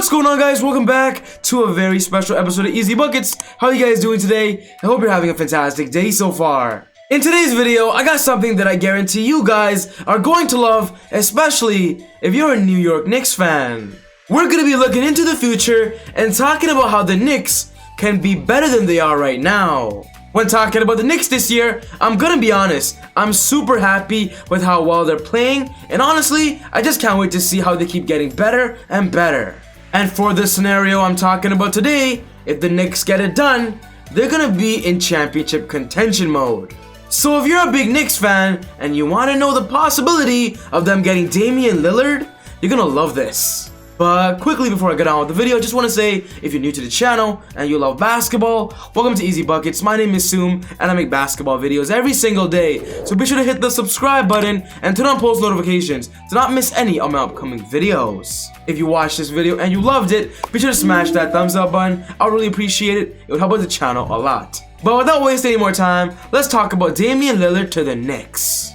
What's going on, guys? Welcome back to a very special episode of ezBUCKETz. How are you guys doing today? I hope you're having a fantastic day so far. In today's video, I got something that I guarantee you guys are going to love, especially if you're a New York Knicks fan. We're going to be looking into the future and talking about how the Knicks can be better than they are right now. When talking about the Knicks this year, I'm gonna be honest, I'm super happy with how well they're playing, and honestly, I just can't wait to see how they keep getting better and better. And for the scenario I'm talking about today, if the Knicks get it done, they're gonna be in championship contention mode. So if you're a big Knicks fan and you want to know the possibility of them getting Damian Lillard, you're gonna love this. But quickly before I get on with the video, I just want to say, if you're new to the channel and you love basketball, welcome to ezBUCKETz. My name is Soom and I make basketball videos every single day. So be sure to hit the subscribe button and turn on post notifications to not miss any of my upcoming videos. If you watched this video and you loved it, be sure to smash that thumbs up button. I'll really appreciate it. It would help out the channel a lot. But without wasting any more time, let's talk about Damian Lillard to the Knicks.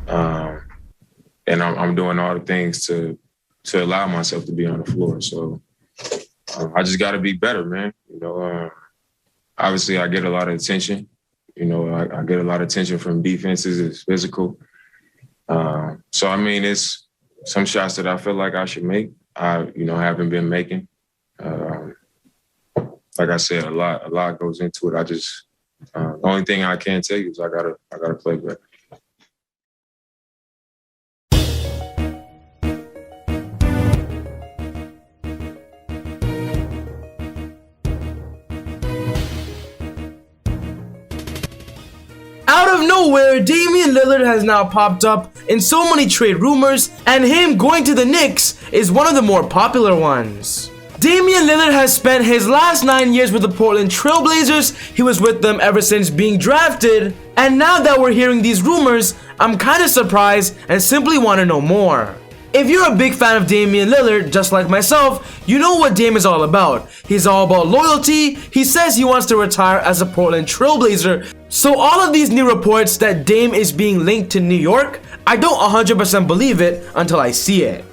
And I'm doing all the things to allow myself to be on the floor. So I just got to be better, man. You know, obviously I get a lot of attention. You know, I get a lot of attention from defenses. It's physical. So, I mean, it's some shots that I feel like I should make. Haven't been making. Like I said, a lot goes into it. The only thing I can tell you is I gotta play better. Out of nowhere, Damian Lillard has now popped up in so many trade rumors, and him going to the Knicks is one of the more popular ones. Damian Lillard has spent his last 9 years with the Portland Trail Blazers. He was with them ever since being drafted, and now that we're hearing these rumors, I'm kind of surprised and simply want to know more. If you're a big fan of Damian Lillard, just like myself, you know what Dame is all about. He's all about loyalty. He says he wants to retire as a Portland Trail Blazer. So all of these new reports that Dame is being linked to New York, I don't 100% believe it until I see it.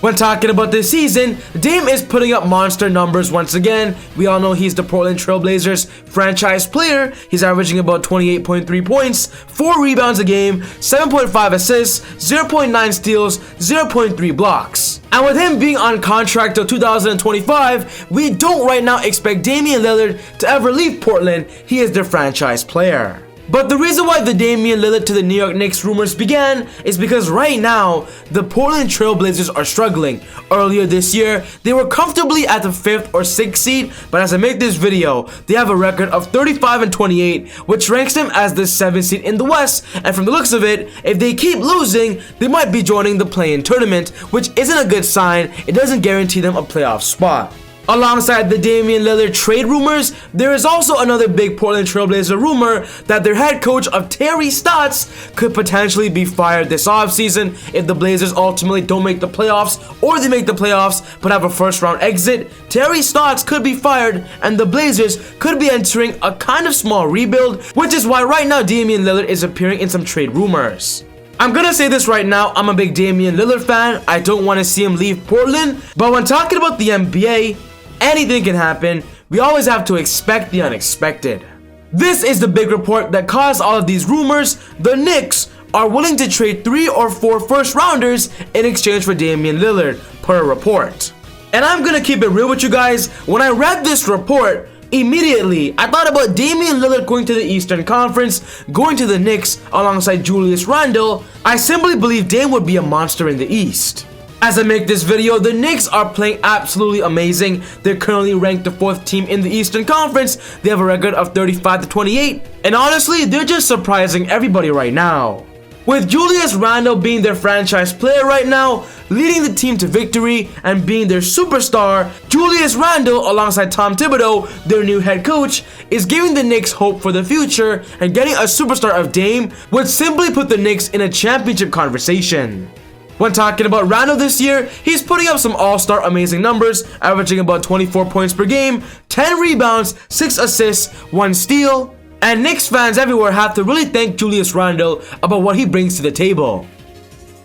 When talking about this season, Dame is putting up monster numbers once again. We all know he's the Portland Trail Blazers franchise player. He's averaging about 28.3 points, 4 rebounds a game, 7.5 assists, 0.9 steals, 0.3 blocks. And with him being on contract till 2025, we don't right now expect Damian Lillard to ever leave Portland. He is their franchise player. But the reason why the Damian Lillard to the New York Knicks rumors began is because right now, the Portland Trail Blazers are struggling. Earlier this year, they were comfortably at the 5th or 6th seed, but as I make this video, they have a record of 35-28, which ranks them as the 7th seed in the West, and from the looks of it, if they keep losing, they might be joining the play-in tournament, which isn't a good sign. It doesn't guarantee them a playoff spot. Alongside the Damian Lillard trade rumors, there is also another big Portland Trail Blazer rumor that their head coach of Terry Stotts could potentially be fired this offseason if the Blazers ultimately don't make the playoffs, or they make the playoffs but have a first round exit. Terry Stotts could be fired and the Blazers could be entering a kind of small rebuild, which is why right now Damian Lillard is appearing in some trade rumors. I'm gonna say this right now, I'm a big Damian Lillard fan. I don't want to see him leave Portland, but when talking about the NBA, anything can happen. We always have to expect the unexpected. This is the big report that caused all of these rumors. The Knicks are willing to trade 3 or 4 first rounders in exchange for Damian Lillard, per report. And I'm gonna keep it real with you guys. When I read this report, immediately I thought about Damian Lillard going to the Eastern Conference, going to the Knicks alongside Julius Randle. I simply believe Dame would be a monster in the East. As I make this video, the Knicks are playing absolutely amazing. They're currently ranked the 4th team in the Eastern Conference. They have a record of 35-28. And honestly, they're just surprising everybody right now. With Julius Randle being their franchise player right now, leading the team to victory and being their superstar, Julius Randle alongside Tom Thibodeau, their new head coach, is giving the Knicks hope for the future, and getting a superstar of Dame would simply put the Knicks in a championship conversation. When talking about Randle this year, he's putting up some all-star amazing numbers, averaging about 24 points per game, 10 rebounds, 6 assists, 1 steal, and Knicks fans everywhere have to really thank Julius Randle about what he brings to the table.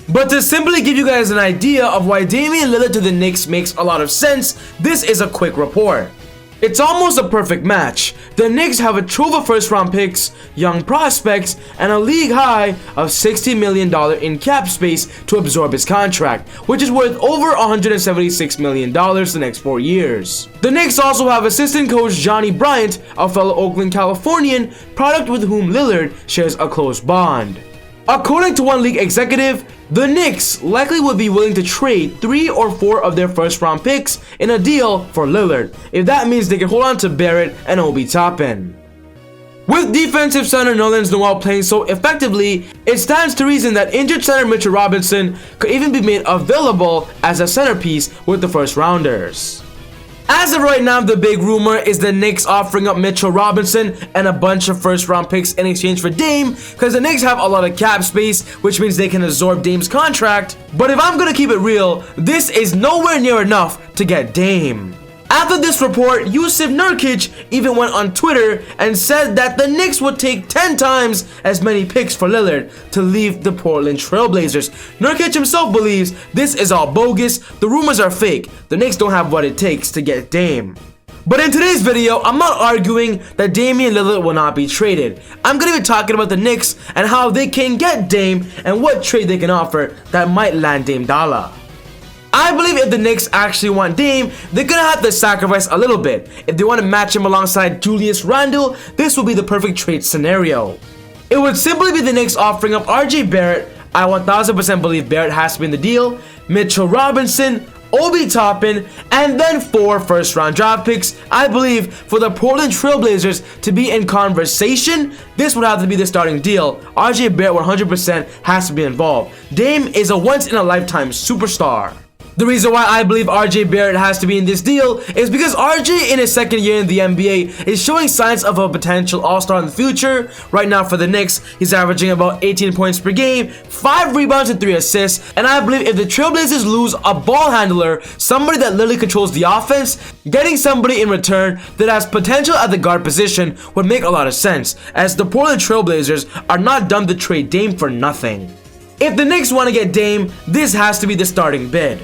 But to simply give you guys an idea of why Damian Lillard to the Knicks makes a lot of sense, this is a quick report. It's almost a perfect match. The Knicks have a trove of first-round picks, young prospects, and a league high of $60 million in cap space to absorb his contract, which is worth over $176 million the next 4 years. The Knicks also have assistant coach Johnny Bryant, a fellow Oakland Californian, product with whom Lillard shares a close bond. According to one league executive, the Knicks likely would be willing to trade 3 or 4 of their first round picks in a deal for Lillard, if that means they can hold on to Barrett and Obi Toppin. With defensive center Nerlens Noel playing so effectively, it stands to reason that injured center Mitchell Robinson could even be made available as a centerpiece with the first rounders. As of right now, the big rumor is the Knicks offering up Mitchell Robinson and a bunch of first round picks in exchange for Dame, because the Knicks have a lot of cap space, which means they can absorb Dame's contract. But if I'm gonna keep it real, this is nowhere near enough to get Dame. After this report, Jusuf Nurkic even went on Twitter and said that the Knicks would take 10 times as many picks for Lillard to leave the Portland Trail Blazers. Nurkic himself believes this is all bogus, the rumors are fake, the Knicks don't have what it takes to get Dame. But in today's video, I'm not arguing that Damian Lillard will not be traded. I'm going to be talking about the Knicks and how they can get Dame and what trade they can offer that might land Dame Dollar. I believe if the Knicks actually want Dame, they're gonna have to sacrifice a little bit. If they want to match him alongside Julius Randle, this will be the perfect trade scenario. It would simply be the Knicks offering up RJ Barrett. I 1000% believe Barrett has to be in the deal, Mitchell Robinson, Obi Toppin, and then 4 first-round draft picks. I believe for the Portland Trail Blazers to be in conversation, this would have to be the starting deal. RJ Barrett 100% has to be involved. Dame is a once-in-a-lifetime superstar. The reason why I believe RJ Barrett has to be in this deal is because RJ in his second year in the NBA is showing signs of a potential all-star in the future. Right now for the Knicks, he's averaging about 18 points per game, 5 rebounds and 3 assists, and I believe if the Trailblazers lose a ball handler, somebody that literally controls the offense, getting somebody in return that has potential at the guard position would make a lot of sense, as the Portland Trailblazers are not dumb to trade Dame for nothing. If the Knicks want to get Dame, this has to be the starting bid.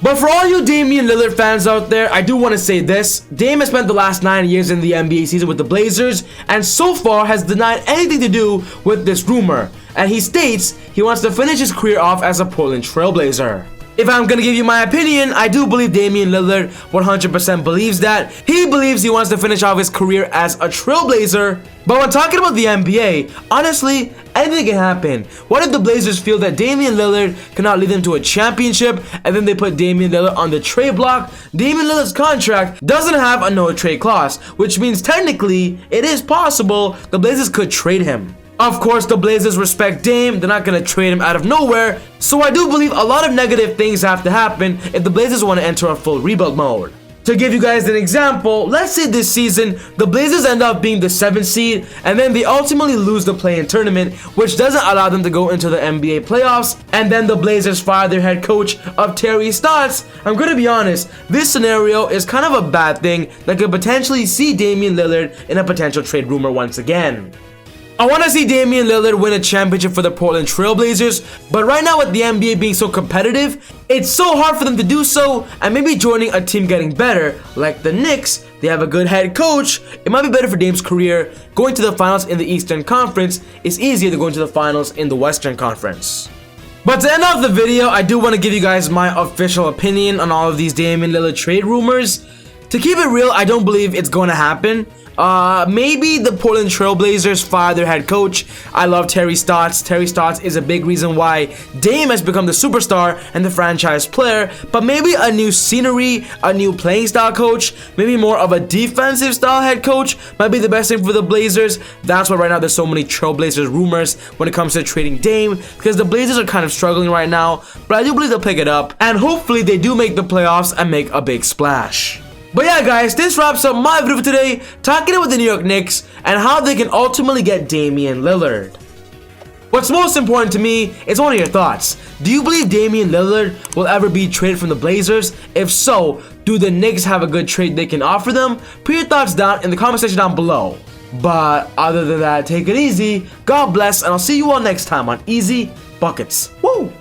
But for all you Damian Lillard fans out there, I do want to say this. Dame has spent the last 9 years in the NBA season with the Blazers and so far has denied anything to do with this rumor. And he states he wants to finish his career off as a Portland Trailblazer. If I'm gonna give you my opinion, I do believe Damian Lillard 100% believes that. He believes he wants to finish off his career as a Trailblazer. But when talking about the NBA, honestly, anything can happen. What if the Blazers feel that Damian Lillard cannot lead them to a championship and then they put Damian Lillard on the trade block? Damian Lillard's contract doesn't have a no-trade clause, which means technically it is possible the Blazers could trade him. Of course, the Blazers respect Dame, they're not going to trade him out of nowhere, so I do believe a lot of negative things have to happen if the Blazers want to enter a full rebuild mode. To give you guys an example, let's say this season, the Blazers end up being the 7th seed, and then they ultimately lose the play-in tournament, which doesn't allow them to go into the NBA playoffs, and then the Blazers fire their head coach of Terry Stotts. I'm gonna be honest, this scenario is kind of a bad thing that could potentially see Damian Lillard in a potential trade rumor once again. I want to see Damian Lillard win a championship for the Portland Trail Blazers, but right now with the NBA being so competitive, it's so hard for them to do so, and maybe joining a team getting better, like the Knicks, they have a good head coach, it might be better for Dame's career. Going to the finals in the Eastern Conference is easier than going to the finals in the Western Conference. But to end off the video, I do want to give you guys my official opinion on all of these Damian Lillard trade rumors. To keep it real, I don't believe it's going to happen. Maybe the Portland Trail Blazers fire their head coach. I love Terry Stotts. Terry Stotts is a big reason why Dame has become the superstar and the franchise player. But maybe a new scenery, a new playing style coach, maybe more of a defensive style head coach might be the best thing for the Blazers. That's why right now there's so many Trail Blazers rumors when it comes to trading Dame, because the Blazers are kind of struggling right now. But I do believe they'll pick it up, and hopefully they do make the playoffs and make a big splash. But yeah guys, this wraps up my video for today, talking about the New York Knicks and how they can ultimately get Damian Lillard. What's most important to me is one of your thoughts. Do you believe Damian Lillard will ever be traded from the Blazers? If so, do the Knicks have a good trade they can offer them? Put your thoughts down in the comment section down below. But other than that, take it easy, God bless, and I'll see you all next time on Easy Buckets. Woo!